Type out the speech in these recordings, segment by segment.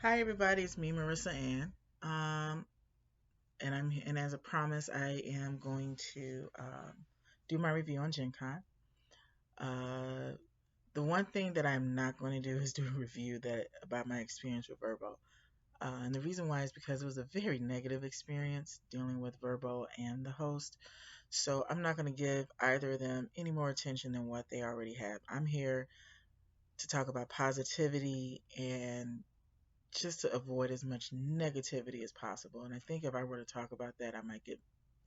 Hi everybody, it's me, Marissa-Anne. Um, and as a promise, I am going to do my review on Gen Con. Uh, the one thing that I'm not going to do is do a review that about my experience with Verbo. And the reason why is because it was a very negative experience dealing with Verbo and the host. So I'm not going to give either of them any more attention than what they already have. I'm here to talk about positivity and just to avoid as much negativity as possible. And I think if I were to talk about that, I might get,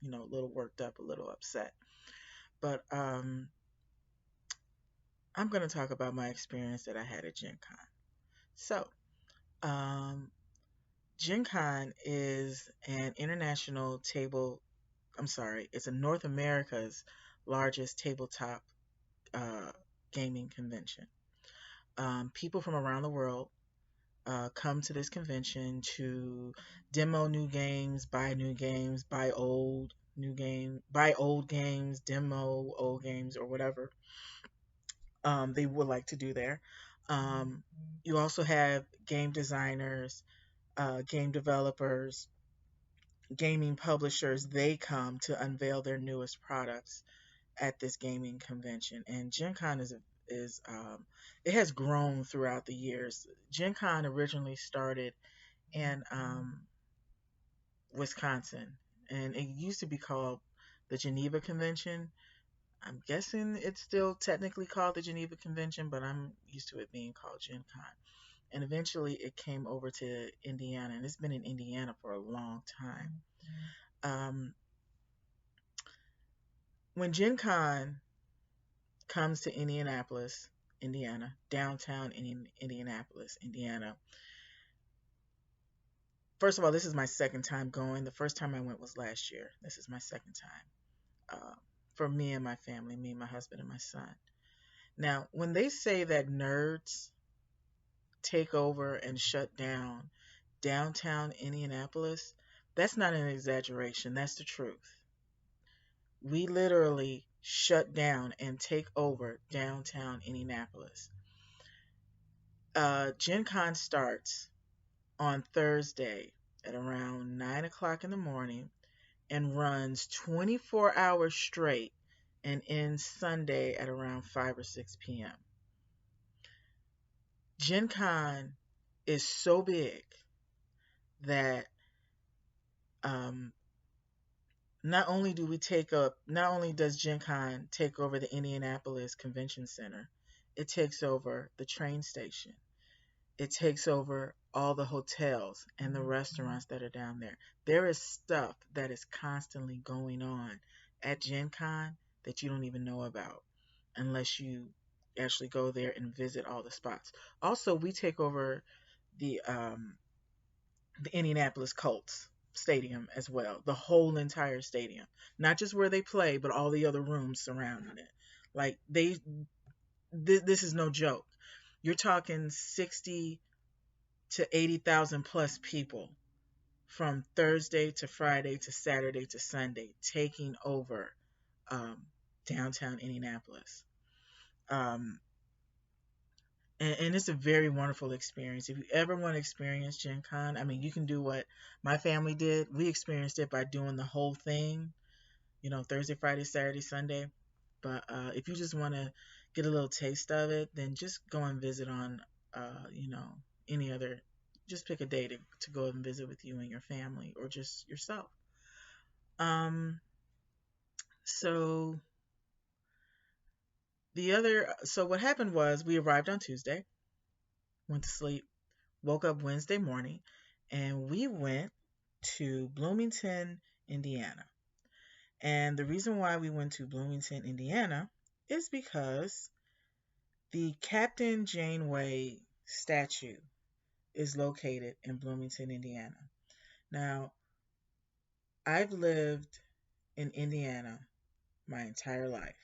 a little worked up, a little upset. But I'm going to talk about my experience that I had at Gen Con. So, um, Gen Con is an international I'm sorry, it's a North America's largest tabletop uh, gaming convention. People from around the world come to this convention to demo new games, buy old games, demo old games, or whatever they would like to do there. Um, you also have game designers, game developers, gaming publishers. They come to unveil their newest products at this gaming convention. And Gen Con is it has grown throughout the years. Gen Con originally started in Wisconsin, and it used to be called the Geneva Convention. I'm guessing it's still technically called the Geneva Convention, but I'm used to it being called Gen Con. And eventually it came over to Indiana, and it's been in Indiana for a long time. Um, when Gen Con comes to Indianapolis, Indiana, downtown Indianapolis, Indiana, first of all, this is my second time going. The first time I went was last year. This is my second time. For me and my family, me, my husband, and my son. Now, when they say that nerds take over and shut down downtown Indianapolis, that's not an exaggeration. That's the truth. We literally shut down and take over downtown Indianapolis. Gen Con starts on Thursday at around 9 o'clock in the morning and runs 24 hours straight and ends Sunday at around 5 or 6 p.m. Gen Con is so big that um, not only does Gen Con take over the Indianapolis Convention Center, it takes over the train station. It takes over all the hotels and the restaurants that are down there. There is stuff that is constantly going on at Gen Con that you don't even know about unless you actually go there and visit all the spots. Also, we take over the um, the Indianapolis Colts stadium as well, the whole entire stadium, not just where they play, but all the other rooms surrounding it. Like this is no joke. You're talking 60 to 80,000 plus people from Thursday to Friday to Saturday to Sunday taking over um, downtown Indianapolis. Um, and it's a very wonderful experience. If you ever want to experience Gen Con, I mean, you can do what my family did. We experienced it by doing the whole thing, Thursday, Friday, Saturday, Sunday. But if you just want to get a little taste of it, then just go and visit on, any other, just pick a day to go and visit with you and your family or just yourself. Um, so so what happened was we arrived on Tuesday, went to sleep, woke up Wednesday morning, and we went to Bloomington, Indiana. And the reason why we went to Bloomington, Indiana is because the Captain Janeway statue is located in Bloomington, Indiana. Now, I've lived in Indiana my entire life,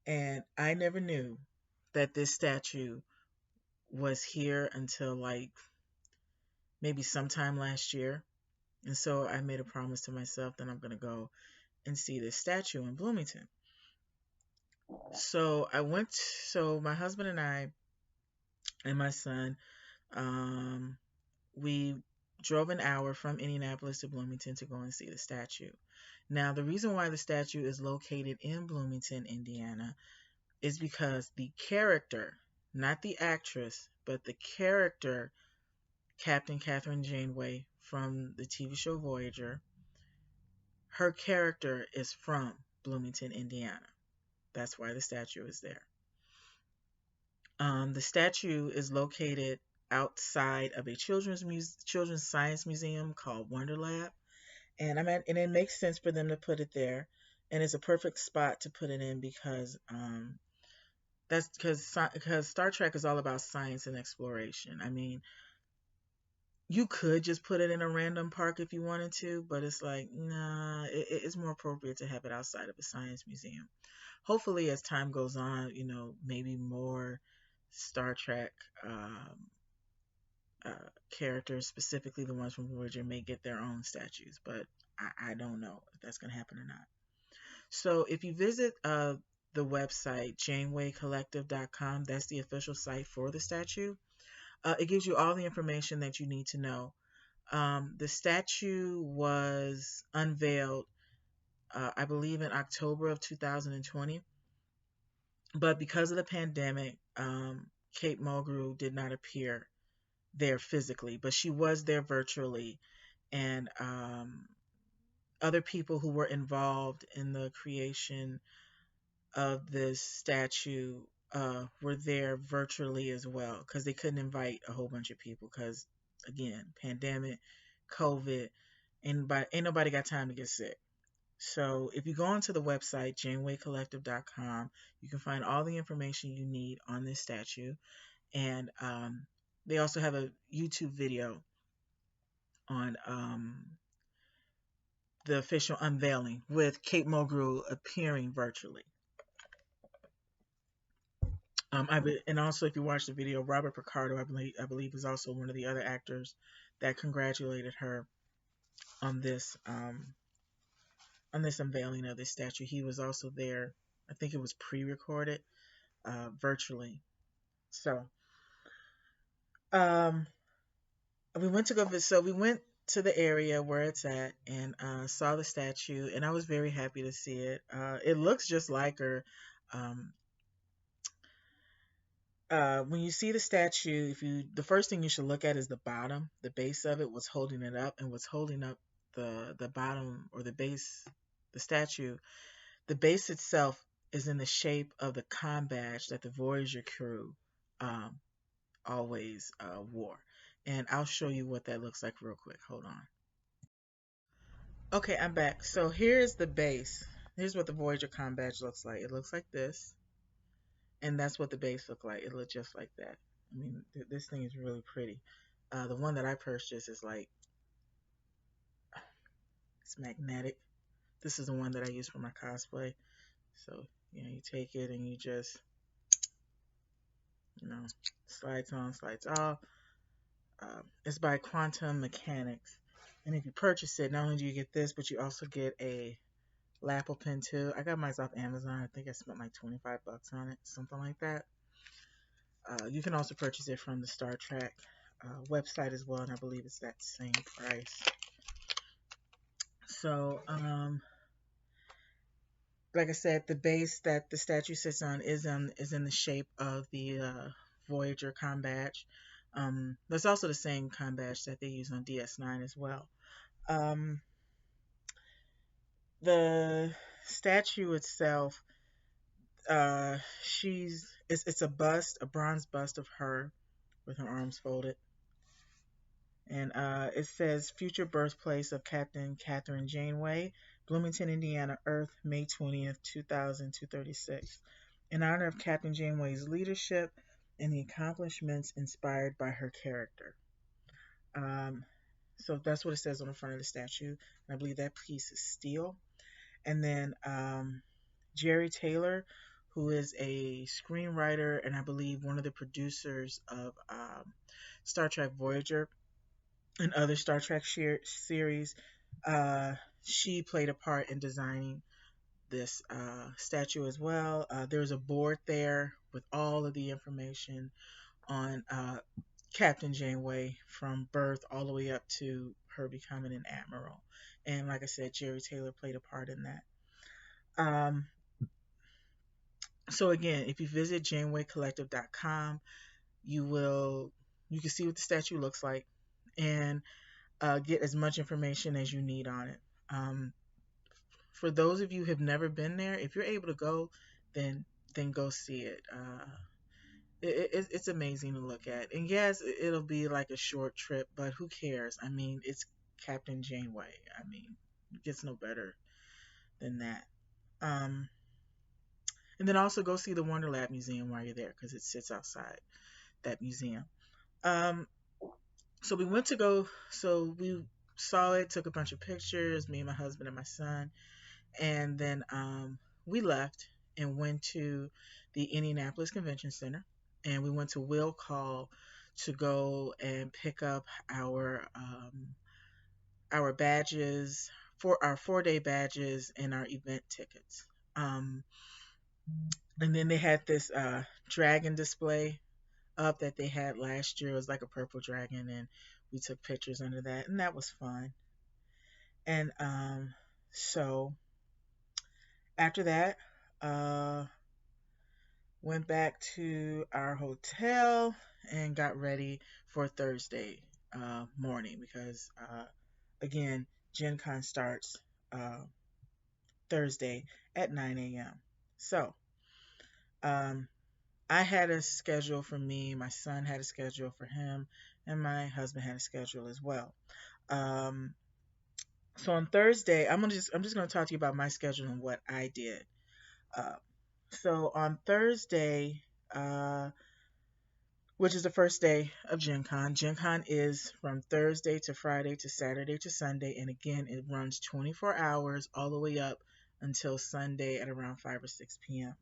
and I never knew that this statue was here until like maybe sometime last year. And so I made a promise to myself that I'm going to go and see this statue in Bloomington. So my husband and I and my son Um, we drove an hour from Indianapolis to Bloomington to go and see the statue. Now, the reason why the statue is located in Bloomington, Indiana, is because the character, not the actress, but the character, Captain Catherine Janeway from the TV show Voyager, her character is from Bloomington, Indiana. That's why the statue is there. The statue is located outside of a children's science museum called Wonder Lab, and it makes sense for them to put it there, and it's a perfect spot to put it in because that's because Star Trek is all about science and exploration. I mean, you could just put it in a random park if you wanted to, but it's like, nah, it's more appropriate to have it outside of a science museum. Hopefully, as time goes on, maybe more Star Trek characters, specifically the ones from Voyager, may get their own statues, but I don't know if that's going to happen or not. So if you visit the website, janewaycollective.com, that's the official site for the statue. It gives you all the information that you need to know. The statue was unveiled, I believe, in October of 2020. But because of the pandemic, Kate Mulgrew did not appear there physically, but she was there virtually. And other people who were involved in the creation of this statue were there virtually as well because they couldn't invite a whole bunch of people because, again, pandemic, COVID, and ain't nobody got time to get sick. So if you go onto the website, janewaycollective.com, you can find all the information you need on this statue. And they also have a YouTube video on the official unveiling with Kate Mulgrew appearing virtually. And also, if you watch the video, Robert Picardo, I believe, is also one of the other actors that congratulated her on this unveiling of this statue. He was also there. I think it was pre-recorded virtually. So, um, we went to go visit. So we went to the area where it's at and saw the statue, and I was very happy to see it. It looks just like her. Um, when you see the statue, the first thing you should look at is the bottom, the base of it, what's holding it up, and what's holding up the bottom or the base, the statue. The base itself is in the shape of the com badge that the Voyager crew um, always wore, and I'll show you what that looks like real quick. Hold on. Okay, I'm back. So here's the base. Here's what the Voyager com badge looks like. It looks like this. And that's what the base looked like. It looked just like that. I mean, this thing is really pretty. The one that I purchased is like, it's magnetic. This is the one that I use for my cosplay. So, you take it and you just, you know, slides on, slides off. It's by Quantum Mechanics. And if you purchase it, not only do you get this, but you also get a lapel pin too. I got mine off Amazon. I think I spent like 25 bucks on it, something like that. You can also purchase it from the Star Trek website as well, and I believe it's that same price. So, like I said, the base that the statue sits on is in the shape of the Voyager com badge. That's also the same com badge that they use on DS9 as well. The statue itself, it's a bust, a bronze bust of her with her arms folded. And it says future birthplace of Captain Catherine Janeway, Bloomington, Indiana, Earth, May 20th, 2236. In honor of Captain Janeway's leadership and the accomplishments inspired by her character. So that's what it says on the front of the statue. And I believe that piece is steel. And then Jerry Taylor, who is a screenwriter and I believe one of the producers of Star Trek Voyager and other Star Trek series, she played a part in designing this statue as well. There's a board there with all of the information on Captain Janeway from birth all the way up to her becoming an admiral. And like I said, Jerry Taylor played a part in that. Um, so again, if you visit janewaycollective.com, you will you can see what the statue looks like and get as much information as you need on it. Um, for those of you who have never been there, if you're able to go, then go see it. It's amazing to look at. And yes, it'll be like a short trip, but who cares? I mean, it's Captain Janeway. I mean, it gets no better than that. Um, and then also go see the Wonderlab Museum while you're there because it sits outside that museum. Um, so we went to go, so we saw it, took a bunch of pictures, me and my husband and my son, and then we left and went to the Indianapolis Convention Center, and we went to Will Call to go and pick up our badges for our 4 day badges and our event tickets. Um, and then they had this dragon display up that they had last year. It was like a purple dragon, and we took pictures under that, and that was fun. And so after that, uh, went back to our hotel and got ready for Thursday morning because, again, Gen Con starts uh, Thursday at 9 a.m. So um, I had a schedule for me, my son had a schedule for him, and my husband had a schedule as well. Um, so on Thursday, I'm just gonna talk to you about my schedule and what I did. Uh, so on Thursday, uh, which is the first day of Gen Con. Gen Con is from Thursday to Friday to Saturday to Sunday, and again, it runs 24 hours all the way up until Sunday at around 5 or 6 p.m.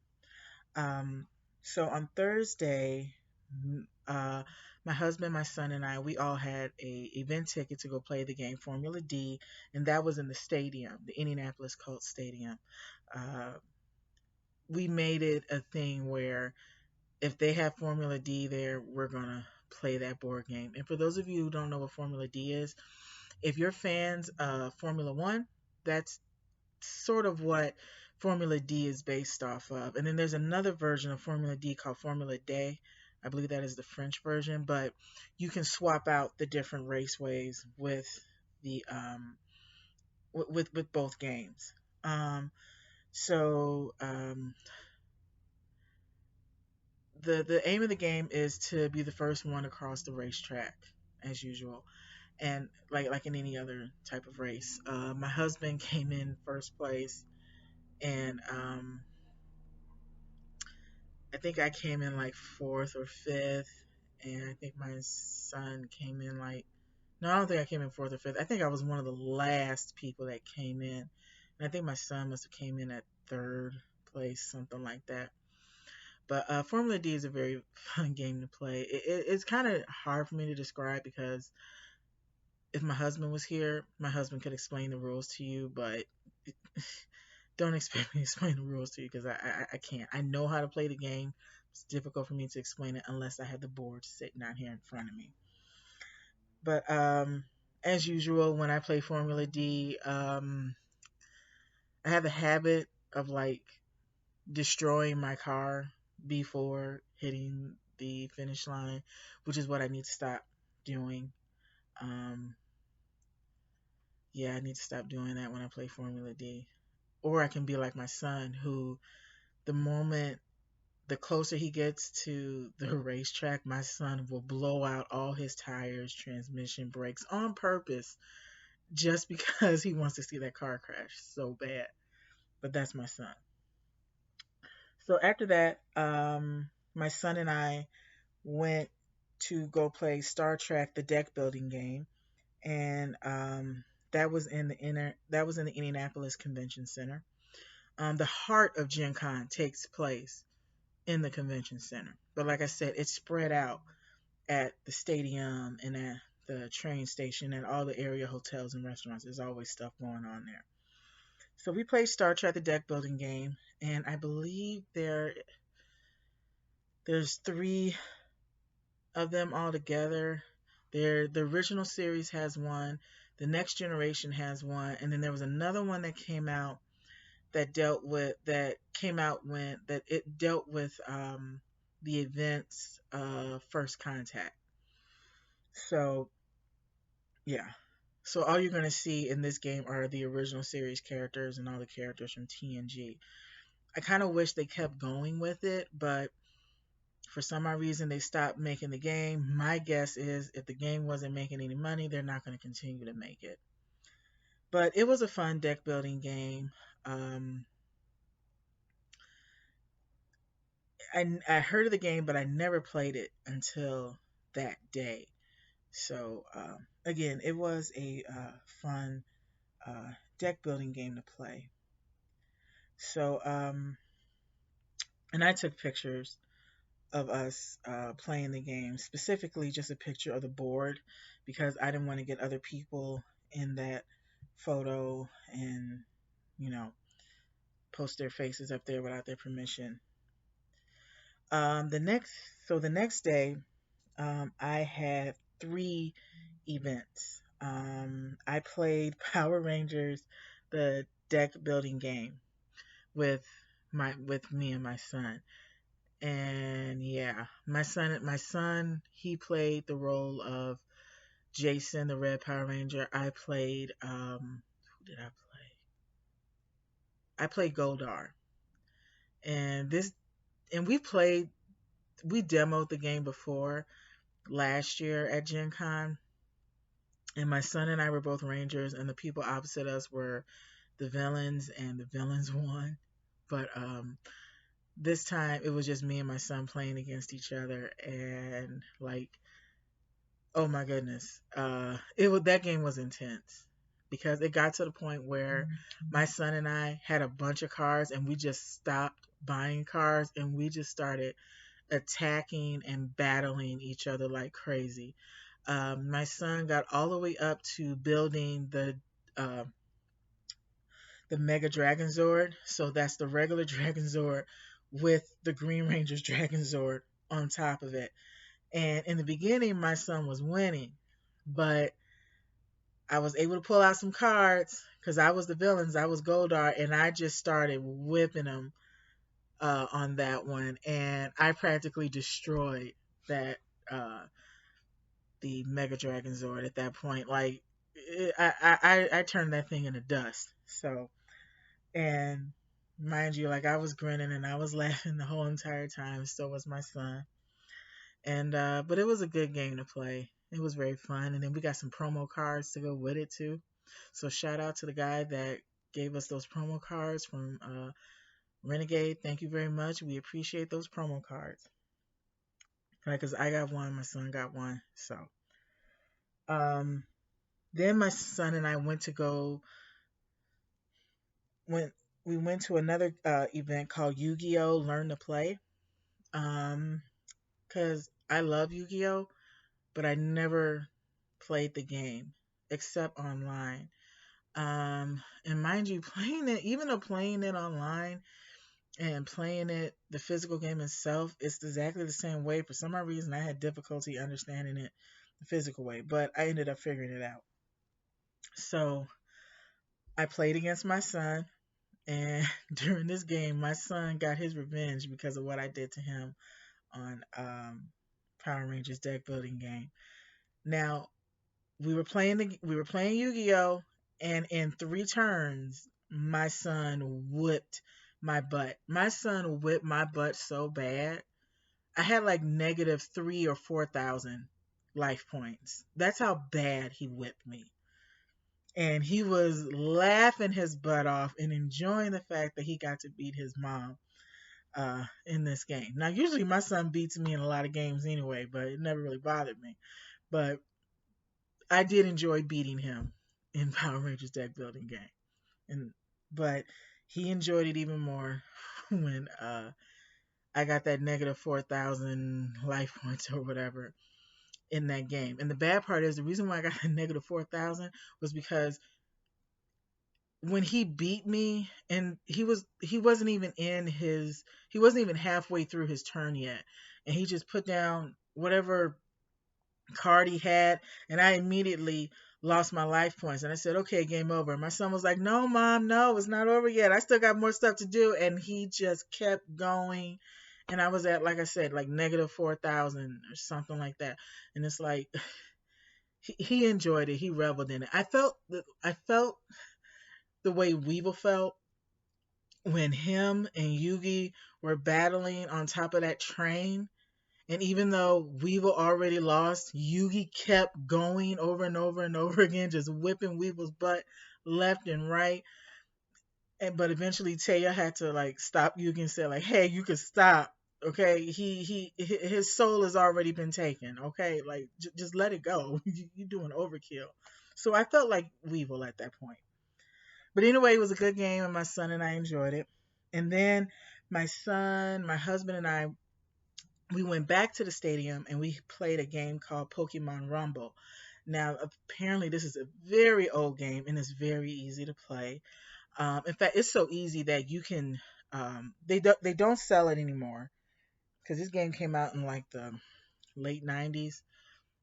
Um, so on Thursday, uh, my husband, my son, and I, we all had a event ticket to go play the game Formula D, and that was in the stadium, the Indianapolis Colts Stadium. Uh, we made it a thing where if they have Formula D there, we're gonna play that board game. And for those of you who don't know what Formula D is, if you're fans of Formula One, that's sort of what Formula D is based off of. And then there's another version of Formula D called Formula Day. I believe that is the French version, but you can swap out the different raceways with the with both games. Um, so the aim of the game is to be the first one across the racetrack, as usual, and like in any other type of race. My husband came in first place, and I think I came in like fourth or fifth, and I think my son came in like no, I don't think I came in fourth or fifth. I think I was one of the last people that came in, and I think my son must have came in at third place, something like that. But Formula D is a very fun game to play. It's kind of hard for me to describe because if my husband was here, my husband could explain the rules to you, but don't expect me to explain the rules to you because I can't. I know how to play the game. It's difficult for me to explain it unless I have the board sitting out here in front of me. But as usual, when I play Formula D, I have a habit of like destroying my car before hitting the finish line, which is what I need to stop doing. Um, yeah, I need to stop doing that when I play Formula D. Or I can be like my son, who the moment the closer he gets to the racetrack, my son will blow out all his tires, transmission, brakes on purpose just because he wants to see that car crash so bad. But that's my son. So after that, my son and I went to go play Star Trek: The Deck Building game, and that was in the Indianapolis Convention Center. The heart of Gen Con takes place in the convention center, but like I said, it's spread out at the stadium and at the train station and all the area hotels and restaurants. There's always stuff going on there. So we played Star Trek: The Deck Building game, and I believe there's three of them all together. The original series has one, the next generation has one, and then there was another one that came out that came out when that it dealt with the events of First Contact. So yeah. So all you're gonna see in this game are the original series characters and all the characters from TNG. I kind of wish they kept going with it, but for some odd reason they stopped making the game. My guess is if the game wasn't making any money, they're not going to continue to make it. But it was a fun deck building game. Um, I heard of the game, but I never played it until that day. So again, it was a fun deck building game to play. So and I took pictures of us playing the game, specifically just a picture of the board because I didn't want to get other people in that photo and, you know, post their faces up there without their permission. The next, so the next day, I had three events. I played Power Rangers, the deck building game with me and my son. And yeah, my son, he played the role of Jason, the Red Power Ranger. I played who did I play? I played Goldar. And this and we demoed the game before last year at Gen Con, and my son and I were both Rangers, and the people opposite us were the villains, and the villains won. But this time it was just me and my son playing against each other, and like, oh my goodness, that game was intense because it got to the point where my son and I had a bunch of cards, and we just stopped buying cards, and we just started attacking and battling each other like crazy. My son got all the way up to building uh, the Mega Dragon Zord. So that's the regular Dragon Zord with the Green Ranger's Dragon Zord on top of it. And in the beginning, my son was winning, but I was able to pull out some cards because I was the villains. I was Goldar, and I just started whipping him on that one, and I practically destroyed that uh, the Mega Dragon Zord at that point. Like I turned that thing into dust. So, and mind you, like I was grinning and I was laughing the whole entire time. So was my son. And but it was a good game to play. It was very fun, and then we got some promo cards to go with it too. So shout out to the guy that gave us those promo cards from Renegade. Thank you very much. We appreciate those promo cards. Right, because I got one, my son got one. So um, then my son and I went we went to another event called Yu-Gi-Oh! Learn to Play. Um, because I love Yu-Gi-Oh! But I never played the game except online. And mind you, playing it, even though playing it online and playing it, the physical game itself, it's exactly the same way. For some odd reason, I had difficulty understanding it the physical way, but I ended up figuring it out. So I played against my son, and during this game, my son got his revenge because of what I did to him on Power Rangers deck building game. Now, we were playing Yu-Gi-Oh, and in 3 turns my son whipped my butt. My son whipped my butt so bad. I had like -3 or 4,000 life points. That's how bad he whipped me. And he was laughing his butt off and enjoying the fact that he got to beat his mom in this game. Now, usually my son beats me in a lot of games anyway, but it never really bothered me. But I did enjoy beating him in Power Rangers deck building game, and but he enjoyed it even more when I got that -4,000 life points or whatever in that game. And the bad part is the reason why I got a -4,000 was because when he beat me, and he wasn't even halfway through his turn yet, and he just put down whatever card he had, and I immediately lost my life points. And I said, okay, game over. And my son was like, no, mom, no, it's not over yet. I still got more stuff to do. And he just kept going. And I was at, like I said, like negative 4,000 or something like that. And it's like, he enjoyed it. He reveled in it. I felt the way Weevil felt when him and Yugi were battling on top of that train. And even though Weevil already lost, Yugi kept going over and over and over again, just whipping Weevil's butt left and right. And but eventually Taya had to like stop Yugi and say like, "Hey, you can stop. Okay, his soul has already been taken. Okay, like just let it go. You doing overkill." So I felt like Weevil at that point. But anyway, it was a good game, and my son and I enjoyed it. And then my husband and I, we went back to the stadium and we played a game called Pokemon Rumble. Now, apparently, this is a very old game and it's very easy to play. In fact, it's so easy that you can. They don't sell it anymore because this game came out in like the late '90s.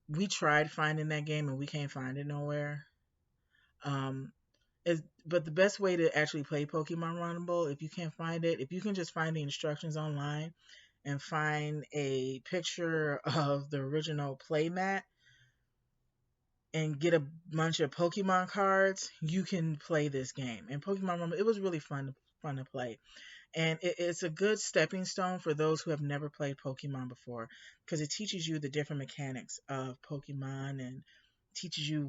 We tried finding that game and we can't find it nowhere. Um, but the best way to actually play Pokemon Rumble, if you can't find it, if you can just find the instructions online and find a picture of the original playmat and get a bunch of Pokemon cards, you can play this game. And Pokemon Rumble, it was really fun to play. And it's a good stepping stone for those who have never played Pokemon before because it teaches you the different mechanics of Pokemon and teaches you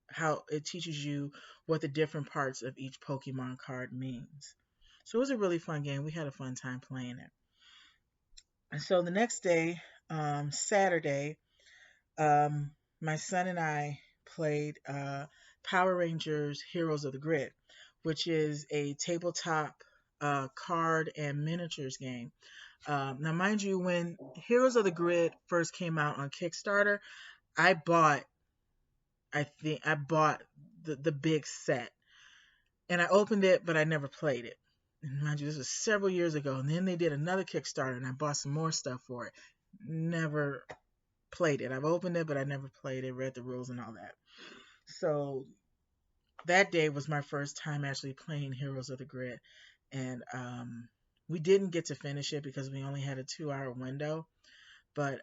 how it teaches you what the different parts of each Pokemon card means. So it was a really fun game. We had a fun time playing it. And so the next day, Saturday, um, my son and I played Power Rangers Heroes of the Grid, which is a tabletop card and miniatures game. Now, mind you, when Heroes of the Grid first came out on Kickstarter, I bought, I bought the big set, and I opened it, but I never played it. And mind you, this was several years ago. And then they did another Kickstarter, and I bought some more stuff for it. Never played it. I've opened it, but I never played it, read the rules and all that. So that day was my first time actually playing Heroes of the Grid. And we didn't get to finish it because we only had a 2 hour window. But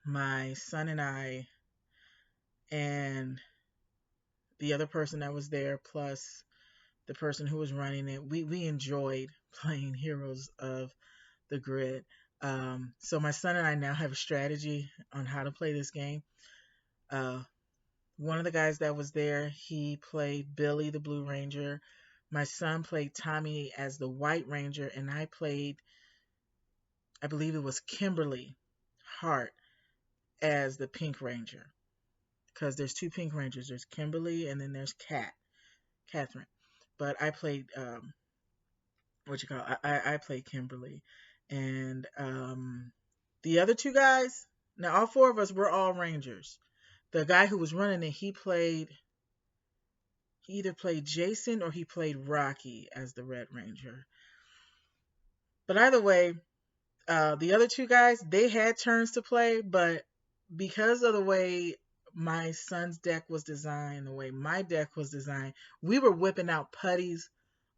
my son and I and the other person that was there, plus the person who was running it, we enjoyed playing Heroes of the Grid. So my son and I now have a strategy on how to play this game. Uh, One of the guys that was there, he played Billy the Blue Ranger. My son played Tommy as the White Ranger, and I played, I believe it was Kimberly Hart as the Pink Ranger. Because there's two Pink Rangers. There's Kimberly and then there's Catherine. But I played I played Kimberly, and the other two guys. Now all four of us were all Rangers. The guy who was running it, he either played Jason or he played Rocky as the Red Ranger. But either way, the other two guys, they had turns to play, but because of the way my son's deck was designed, the way my deck was designed, we were whipping out putties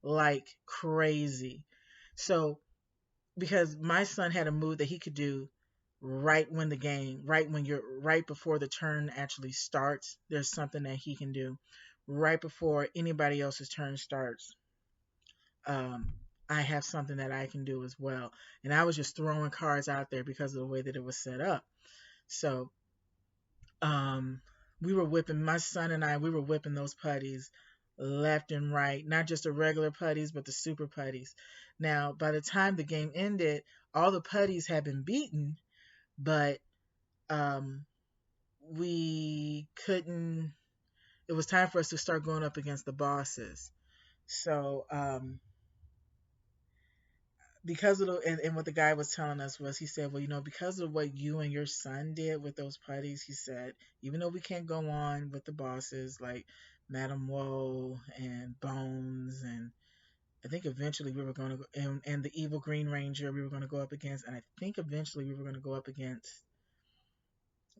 like crazy. So because my son had a move that he could do right before the turn actually starts, there's something that he can do right before anybody else's turn starts. um, I have something that I can do as well. And I was just throwing cards out there because of the way that it was set up. So um, my son and I, we were whipping those putties left and right, not just the regular putties, but the super putties. Now, by the time the game ended, all the putties had been beaten, but um, we couldn't, it was time for us to start going up against the bosses. So, because of and what the guy was telling us was, he said, well, because of what you and your son did with those putties, he said, even though we can't go on with the bosses like Madame Woe and Bones and I think eventually we were going to go, and the evil Green Ranger we were going to go up against, and I think eventually we were going to go up against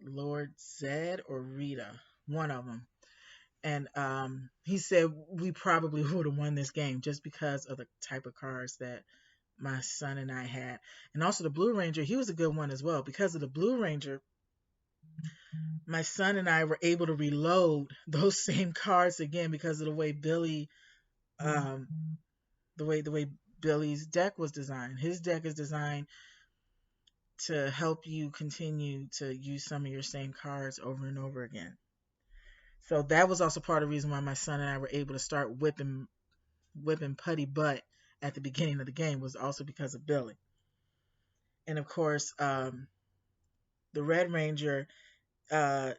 Lord Zed or Rita, one of them. And he said we probably would have won this game just because of the type of cards that my son and I had. And also the Blue Ranger, he was a good one as well. Because of the Blue Ranger, my son and I were able to reload those same cards again because of the way um, the way Billy's deck was designed. His deck is designed to help you continue to use some of your same cards over and over again. So that was also part of the reason why my son and I were able to start whipping putty butt at the beginning of the game was also because of Billy. And of course, the Red Ranger, uh,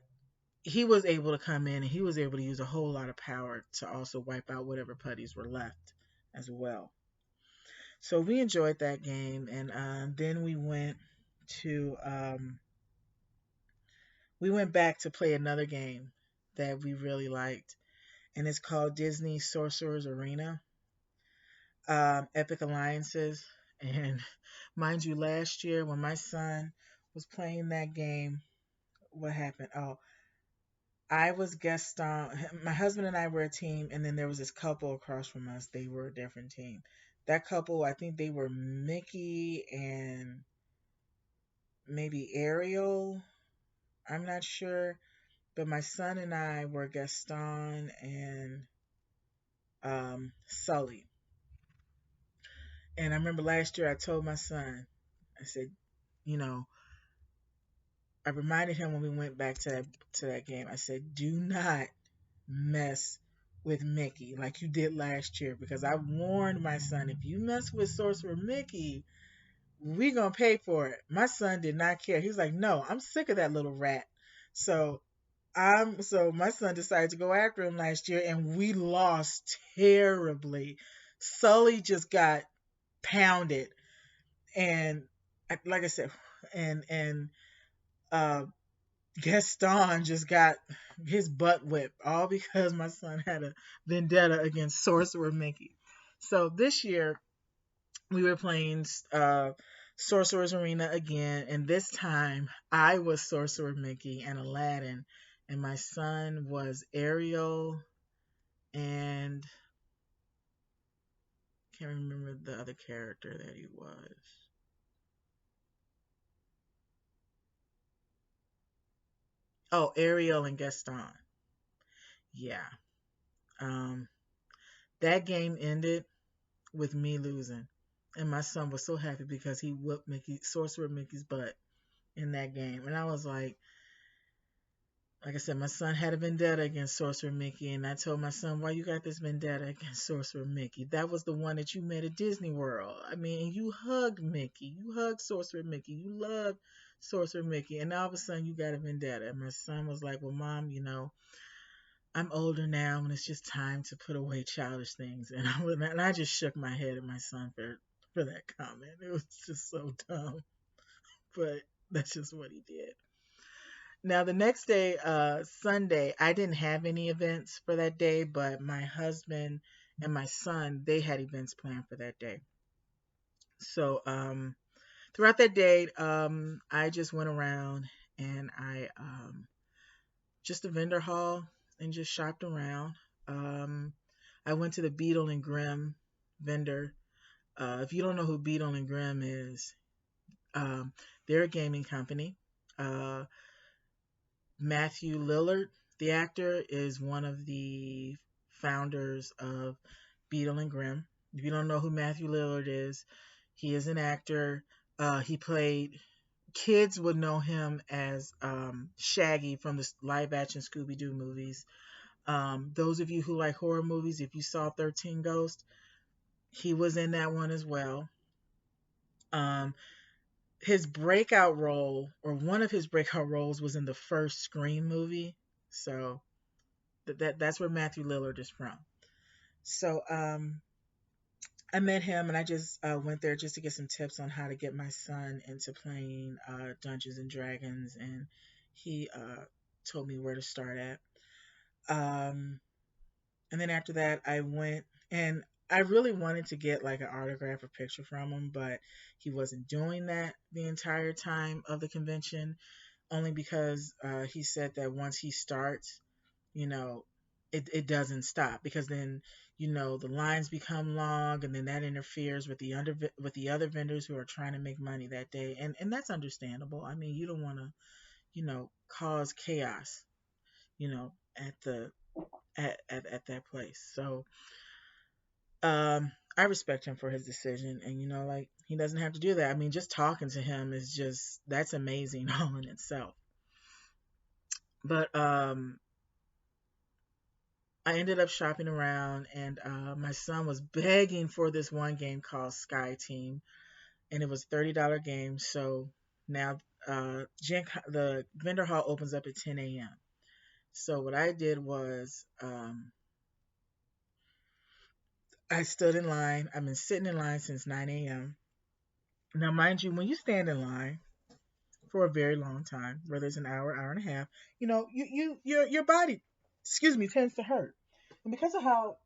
he was able to come in and he was able to use a whole lot of power to also wipe out whatever putties were left as well. So we enjoyed that game, and then to we went back to play another game that we really liked, and it's called Disney Sorcerer's Arena, Epic Alliances. And mind you, last year when my son was playing that game, what happened? Oh, I was guest on. My husband and I were a team, and then there was this couple across from us. They were a different team. That couple, I think they were Mickey and maybe Ariel. I'm not sure. But my son and I were Gaston and Sully. And I remember last year I told my son, I said, you know, I reminded him when we went back to that game. I said, do not mess with Mickey like you did last year because I warned my son if you mess with Sorcerer Mickey, we gonna pay for it. My son did not care. He was like, no, I'm sick of that little rat. So so my son decided to go after him last year and we lost terribly. Sully just got pounded and like I said, and uh Gaston just got his butt whipped, all because my son had a vendetta against Sorcerer Mickey. So this year we were playing Sorcerer's Arena again, and this time I was Sorcerer Mickey and Aladdin, and my son was Ariel and can't remember the other character that he was. Oh, Ariel and Gaston. Yeah. Um, that game ended with me losing. And my son was so happy because he whooped Sorcerer Mickey's butt in that game. And I was like I said, my son had a vendetta against Sorcerer Mickey. And I told my son, why you got this vendetta against Sorcerer Mickey? That was the one that you met at Disney World. I mean, you hugged Mickey. You hugged Sorcerer Mickey. You loved Sorcerer Mickey. And all of a sudden you got a vendetta. And my son was like, well, Mom, I'm older now and it's just time to put away childish things. And I just shook my head at my son for that comment. It was just so dumb, but that's just what he did. Now the next day, Sunday, I didn't have any events for that day, but my husband and my son, they had events planned for that day. So throughout that day, I just went around and I just a vendor hall and just shopped around. Um, I went to the Beetle and Grimm vendor. If you don't know who Beetle and Grimm is, um, they're a gaming company. Uh, Matthew Lillard, the actor, is one of the founders of Beetle and Grimm. If you don't know who Matthew Lillard is, he is an actor. He played, kids would know him as Shaggy from the live action Scooby Doo movies. Those of you who like horror movies, if you saw 13 Ghosts, he was in that one as well. Um, his breakout role, or one of his breakout roles, was in the first Scream movie. So that's where Matthew Lillard is from. So I met him and I just went there just to get some tips on how to get my son into playing Dungeons and Dragons, and he told me where to start at. Um, and then after that, I went and I really wanted to get like an autograph or picture from him, but he wasn't doing that the entire time of the convention, only because he said that once he starts, you know, it doesn't stop because then the lines become long and then that interferes with the other vendors who are trying to make money that day, and that's understandable. I mean, you don't want to cause chaos at the at that place. So I respect him for his decision, and like, he doesn't have to do that. I mean, just talking to him is just that's amazing all in itself. But I ended up shopping around, and my son was begging for this one game called Sky Team, and it was $30 game. So now the vendor hall opens up at 10 a.m. So what I did was I stood in line. I've been sitting in line since 9 a.m. Now, mind you, when you stand in line for a very long time, whether it's an hour, hour and a half, your body, excuse me, tends to hurt. And because of how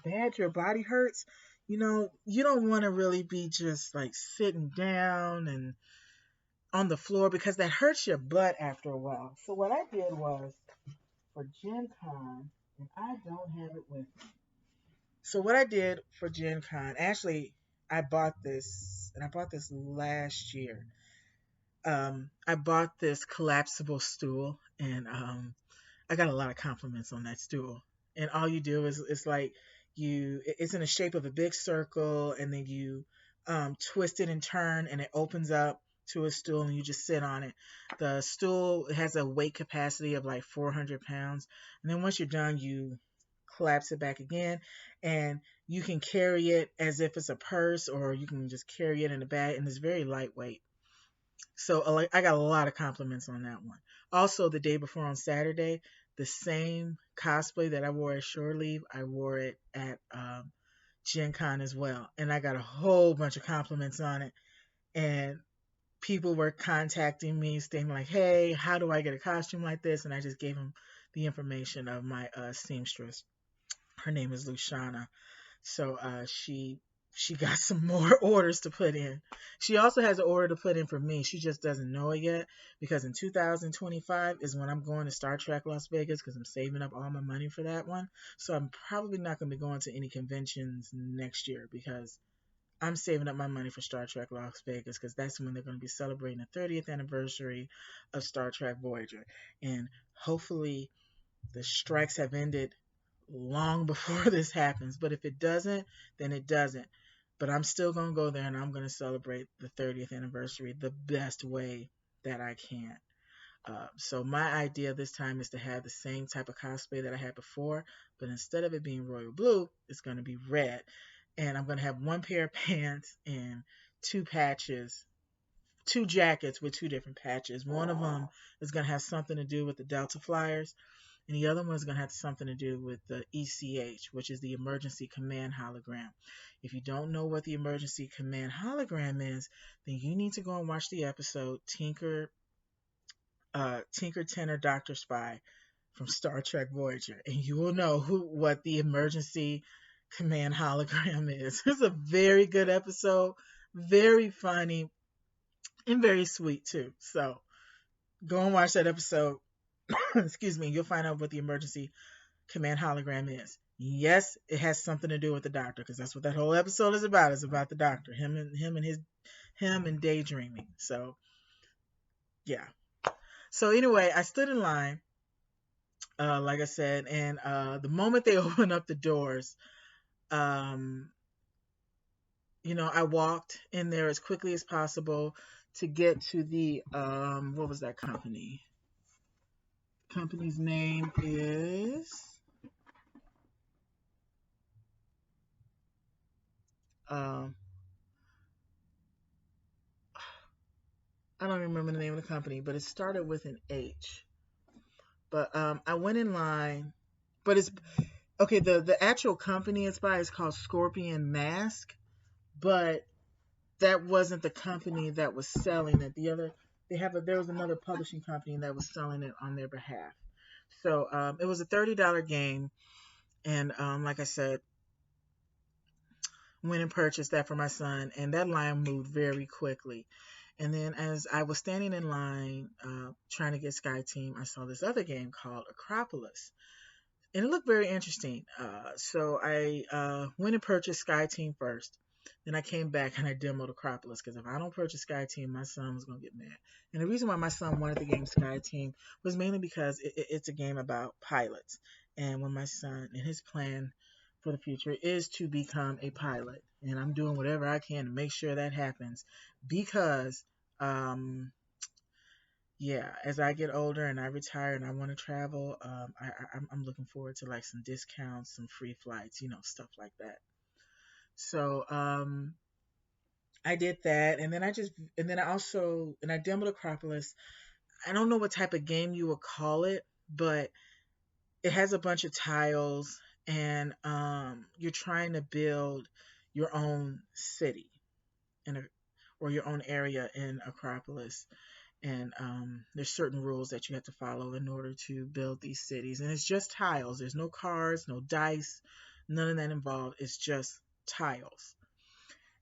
bad your body hurts, you don't want to really be just like sitting down and on the floor because that hurts your butt after a while. So what I did was for Gen Con, and I don't have it with me. So what I did for Gen Con, actually, I bought this, and I bought this last year. I bought this collapsible stool, and I got a lot of compliments on that stool. And all you do is it's like it's in the shape of a big circle, and then you twist it and turn, and it opens up to a stool, and you just sit on it. The stool has a weight capacity of like 400 pounds, and then once you're done, you collapse it back again, and you can carry it as if it's a purse, or you can just carry it in a bag, and it's very lightweight. So I got a lot of compliments on that one. Also, the day before on Saturday, the same cosplay that I wore at Shore Leave, I wore it at Gen Con as well. And I got a whole bunch of compliments on it. And people were contacting me saying like, hey, how do I get a costume like this? And I just gave them the information of my seamstress. Her name is Luciana. So she got some more orders to put in. She also has an order to put in for me. She just doesn't know it yet because in 2025 is when I'm going to Star Trek Las Vegas because I'm saving up all my money for that one. So I'm probably not going to be going to any conventions next year because I'm saving up my money for Star Trek Las Vegas because that's when they're going to be celebrating the 30th anniversary of Star Trek Voyager. And hopefully the strikes have ended long before this happens. But if it doesn't, then it doesn't. But I'm still going to go there and I'm going to celebrate the 30th anniversary the best way that I can. So my idea this time is to have the same type of cosplay that I had before, but instead of it being royal blue, it's going to be red. And I'm going to have one pair of pants and two patches, two jackets with two different patches. One of them is going to have something to do with the Delta Flyers, and the other one is going to have something to do with the ECH, which is the Emergency Command Hologram. If you don't know what the Emergency Command Hologram is, then you need to go and watch the episode Tinker Tenor Doctor Spy from Star Trek Voyager, and you will know what the Emergency Command Hologram is. It's a very good episode, very funny, and very sweet too. So go and watch that episode. Excuse me, you'll find out what the Emergency Command Hologram is. Yes, it has something to do with the Doctor because that's what that whole episode is about. It's about the Doctor, him and daydreaming. So yeah. So anyway, I stood in line, like I said, and the moment they opened up the doors, um, I walked in there as quickly as possible to get to the what was that company? Company's name is um I don't remember the name of the company, but it started with an H. But I went in line, but it's okay. The actual company it's by is called Scorpion Mask, but that wasn't the company that was selling it. There was another publishing company that was selling it on their behalf. So it was a $30 game, and like I said, went and purchased that for my son, and that line moved very quickly. And then as I was standing in line trying to get Sky Team, I saw this other game called Acropolis, and it looked very interesting. So I went and purchased Sky Team first. Then I came back and I demoed Acropolis because if I don't purchase Sky Team, my son was going to get mad. And the reason why my son wanted the game Sky Team was mainly because it's a game about pilots. And when my son and his plan for the future is to become a pilot, and I'm doing whatever I can to make sure that happens because um, yeah, as I get older and I retire and I want to travel, I'm looking forward to like some discounts, some free flights, stuff like that. So I did that, and then I demoed Acropolis. I don't know what type of game you would call it, but it has a bunch of tiles, and you're trying to build your own city in a, or your own area in Acropolis. And there's certain rules that you have to follow in order to build these cities. And it's just tiles. There's no cards, no dice, none of that involved. It's just tiles.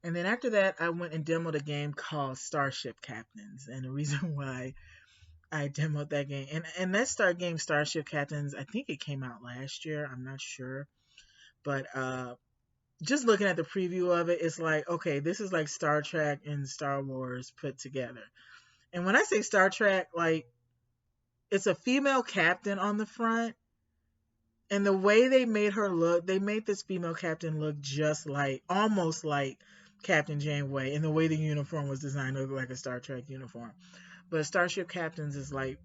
And then after that, I went and demoed a game called Starship Captains. And the reason why I demoed that game, and that Starship Captains, I think it came out last year. I'm not sure. But just looking at the preview of it, it's like, okay, this is like Star Trek and Star Wars put together. And when I say Star Trek, like, it's a female captain on the front. And the way they made her look, they made this female captain look just like, almost like Captain Janeway. And the way the uniform was designed to look like a Star Trek uniform. But Starship Captains is like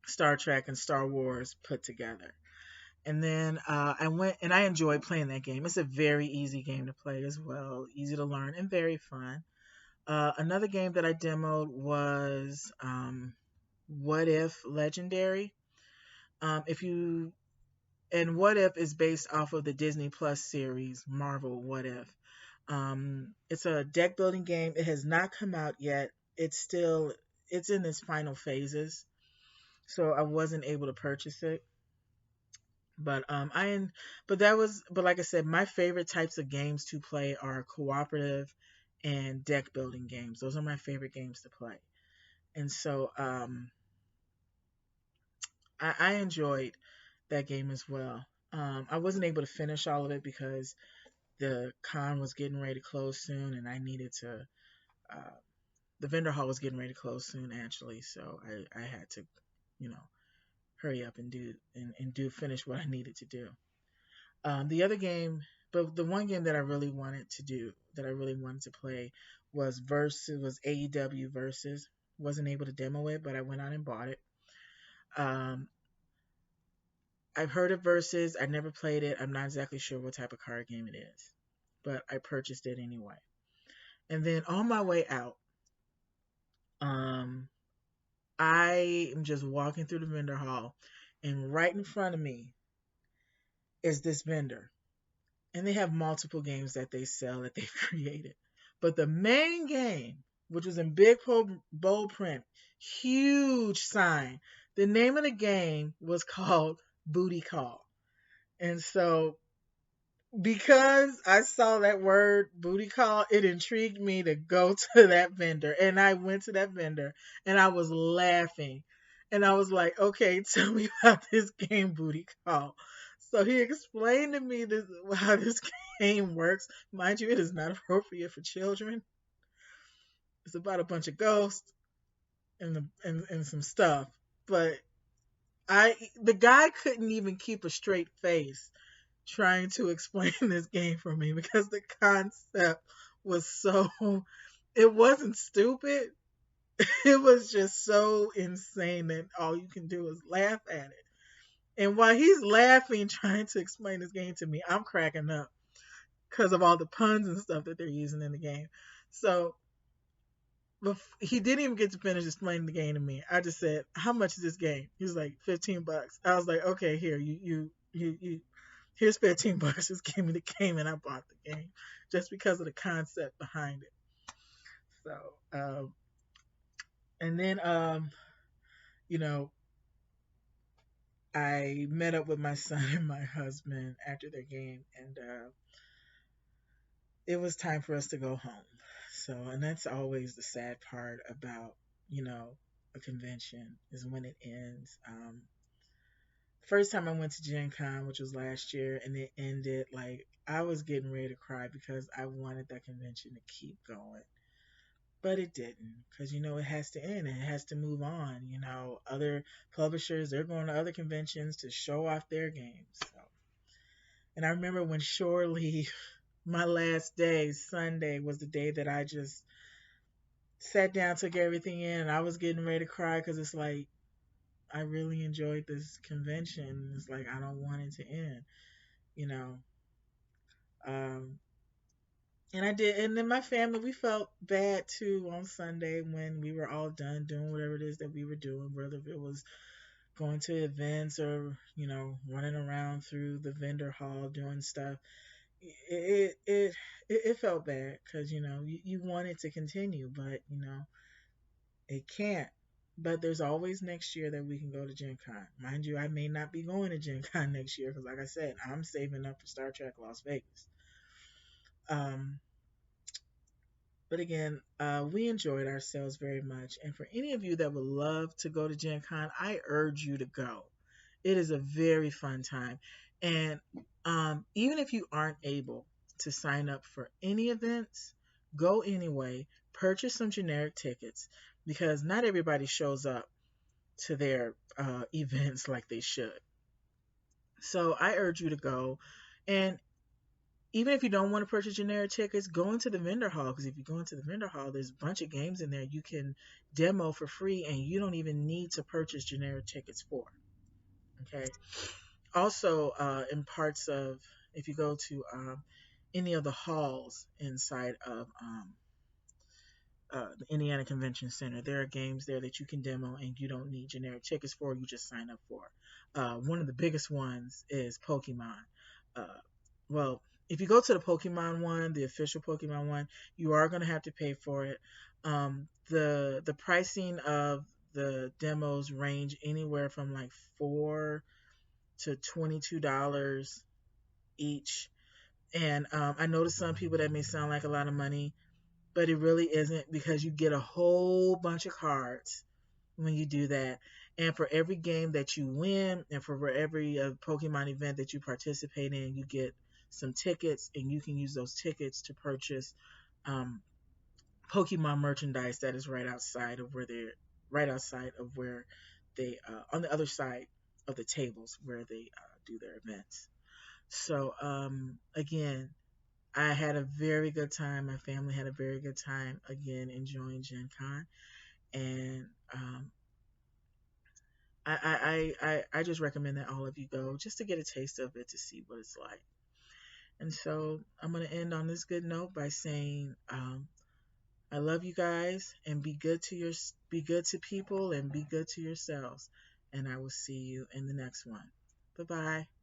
Star Trek and Star Wars put together. And then I went and I enjoyed playing that game. It's a very easy game to play as well, easy to learn and very fun. Another game that I demoed was What If Legendary. If you and What If is based off of the Disney Plus series Marvel What If. It's a deck building game. It has not come out yet. It's in its final phases, so I wasn't able to purchase it. But but like I said, my favorite types of games to play are cooperative and deck building games. Those are my favorite games to play. And so I enjoyed that game as well. I wasn't able to finish all of it because the con was getting ready to close soon, and I needed to. Uh, the vendor hall was getting ready to close soon, actually, so I had to, you know, hurry up and do finish what I needed to do. The other game, but the one game that I really wanted to do, that I really wanted to play, was AEW Versus. Wasn't able to demo it, but I went out and bought it. Um, I've heard of Versus. I never played it. I'm not exactly sure what type of card game it is, but I purchased it anyway. And then on my way out, um, I am just walking through the vendor hall, and right in front of me is this vendor, and they have multiple games that they sell that they've created. But the main game, which was in big bold print, huge sign, the name of the game was called Booty Call. And so because I saw that word booty call, it intrigued me to go to that vendor. And I went to that vendor and I was laughing. And I was like, okay, tell me about this game, Booty Call. So he explained to me how this game works. Mind you, it is not appropriate for children. It's about a bunch of ghosts and some stuff. But the guy couldn't even keep a straight face trying to explain this game for me because the concept was so, it wasn't stupid. It was just so insane that all you can do is laugh at it. And while he's laughing trying to explain this game to me, I'm cracking up because of all the puns and stuff that they're using in the game. So he didn't even get to finish explaining the game to me. I just said, "How much is this game?" He was like, $15. I was like, "Okay, here, you here's $15. Just give me the game," and I bought the game just because of the concept behind it. So, and then, you know, I met up with my son and my husband after their game, and it was time for us to go home. So, and that's always the sad part about, you know, a convention is when it ends. First time I went to Gen Con, which was last year, and it ended, like, I was getting ready to cry because I wanted that convention to keep going. But it didn't, because, you know, it has to end and it has to move on. You know, other publishers, they're going to other conventions to show off their games. So, and I remember when Surely, my last day, Sunday, was the day that I just sat down, took everything in, and I was getting ready to cry because it's like, I really enjoyed this convention. It's like, I don't want it to end, you know. Um, and I did, and then my family, we felt bad too on Sunday when we were all done doing whatever it is that we were doing, whether it was going to events or, you know, running around through the vendor hall doing stuff. It felt bad because, you know, you want it to continue, but, you know, it can't. But there's always next year that we can go to Gen Con. Mind you, I may not be going to Gen Con next year because, like I said, I'm saving up for Star Trek Las Vegas. Um, but again, we enjoyed ourselves very much. And for any of you that would love to go to Gen Con, I urge you to go. It is a very fun time. And even if you aren't able to sign up for any events, go anyway. Purchase some generic tickets because not everybody shows up to their events like they should. So I urge you to go. And even if you don't want to purchase generic tickets, go into the vendor hall because if you go into the vendor hall, there's a bunch of games in there you can demo for free and you don't even need to purchase generic tickets for. Okay. Also, in parts of, if you go to any of the halls inside of the Indiana Convention Center. There are games there that you can demo and you don't need generic tickets for, you just sign up for. One of the biggest ones is Pokemon. Uh, well, if you go to the Pokemon one, the official Pokemon one, you are going to have to pay for it. The pricing of the demos range anywhere from like $4 to $22 each. And I know to some people that may sound like a lot of money, but it really isn't because you get a whole bunch of cards when you do that. And for every game that you win and for every Pokemon event that you participate in, you get some tickets and you can use those tickets to purchase um, Pokemon merchandise that is right outside of where they, on the other side of the tables where they do their events. So, again, I had a very good time. My family had a very good time again enjoying Gen Con, and I just recommend that all of you go just to get a taste of it to see what it's like. And so I'm gonna end on this good note by saying I love you guys and be good to people and be good to yourselves. And I will see you in the next one. Bye bye.